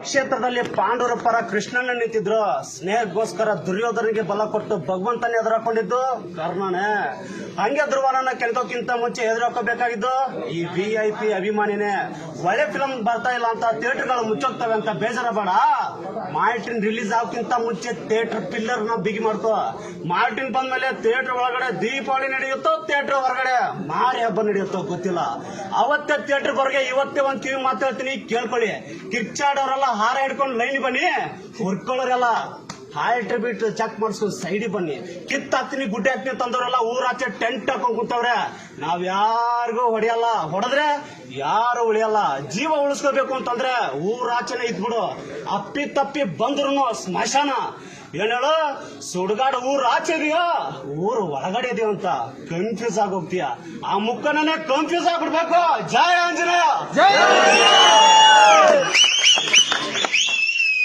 ಕ್ಷೇತ್ರದಲ್ಲಿ ಪಾಂಡವರ ಪರ ಕೃಷ್ಣಣ್ಣ ನಿಂತಿದ್ರು. ಸ್ನೇಹಕ್ಕೋಸ್ಕರ ದುರ್ಯೋಧನಿಗೆ ಬಲ ಕೊಟ್ಟು ಭಗವಂತನೇ ಎದುರಾಕೊಂಡಿದ್ದು ಕರ್ಣನೇ. ಹಂಗೆ ಧ್ರುವನನ್ನ ಕೆಲ್ಕೋಕ್ಕಿಂತ ಮುಂಚೆ ಎದುರಾಕೋಬೇಕಾಗಿದ್ದು ಈ VIP ಅಭಿಮಾನಿನೇ. ಒಳ್ಳೆ ಫಿಲಂ ಬರ್ತಾ ಇಲ್ಲ ಅಂತ ಥಿಯೇಟರ್ಗಳು ಮುಚ್ಚೋಗ್ತವೆ ಅಂತ ಬೇಜಾರ ಬೇಡ. ಮಾರ್ಟಿನ್ ರಿಲೀಸ್ ಆಗೋಕ್ಕಿಂತ ಮುಂಚೆ ಥಿಯೇಟರ್ ಪಿಲ್ಲರ್ ನ ಬಿಗಿ ಮಾಡ್ಕೋ. ಮಾರ್ಟಿನ್ ಬಂದ್ಮೇಲೆ ಥಿಯೇಟರ್ ಒಳಗಡೆ ದೀಪಾವಳಿ ನಡೆಯುತ್ತೋ, ಥಿಯೇಟರ್ ಹೊರಗಡೆ ಮಾರಿ ಹಬ್ಬ ನಡೆಯುತ್ತೋ ಗೊತ್ತಿಲ್ಲ. ಅವತ್ತೇ ಥಿಯೇಟರ್ ಹೊರಗೆ ಇವತ್ತೇ ಒಂದ್ ಕಿವಿ ಮಾತಾಡ್ತೀನಿ ಕೇಳ್ಕೊಳ್ಳಿ. ಕಿರ್ಚಾಡೋರೆಲ್ಲ ಹಾರ ಹಿಡ್ಕೊಂಡು ಲೈನ್ ಬನ್ನಿ, ಹುರ್ಕೊಳ್ಳೋರೆಲ್ಲ ಹಾಲ್ ಟ್ರಿಬ್ಯೂಟ್ ಚೆಕ್ ಮಾಡಿಸ್ಕೊಂಡು ಸೈಡಿ ಬನ್ನಿ. ಕಿತ್ತಾಕ್ತೀನಿ ಗುಡ್ಡೆ ಹಾಕ್ತೀನಿ ತಂದವರೆಲ್ಲ ಊರಾಚೆ ಟೆಂಟ್ ಹಾಕೊಂಡ್ ಕೂತವ್ರೆ. ನಾವ್ ಯಾರಿಗೂ ಹೊಡೆಯಲ್ಲ, ಹೊಡೆದ್ರೆ ಯಾರು ಉಳಿಯಲ್ಲ. ಜೀವ ಉಳಿಸ್ಕೋಬೇಕು ಅಂತಂದ್ರೆ ಊರಾಚೆನೆ ಇದ್ಬಿಡು. ಅಪ್ಪಿ ತಪ್ಪಿ ಬಂದ್ರು ಸ್ಮಶಾನ. ಏನ್ ಹೇಳು, ಸುಡ್ಗಾಡು ಊರ್ ಆಚೆ ಇದೆಯೋ ಊರು ಒಳಗಡೆ ಇದೆಯೋ ಅಂತ ಕನ್ಫ್ಯೂಸ್ ಆಗೋಗ್ತೀಯ. ಆ ಮುಖನೇ ಕನ್ಫ್ಯೂಸ್ ಆಗ್ಬಿಡ್ಬೇಕು. ಜಯ ಆಂಜನೇಯ.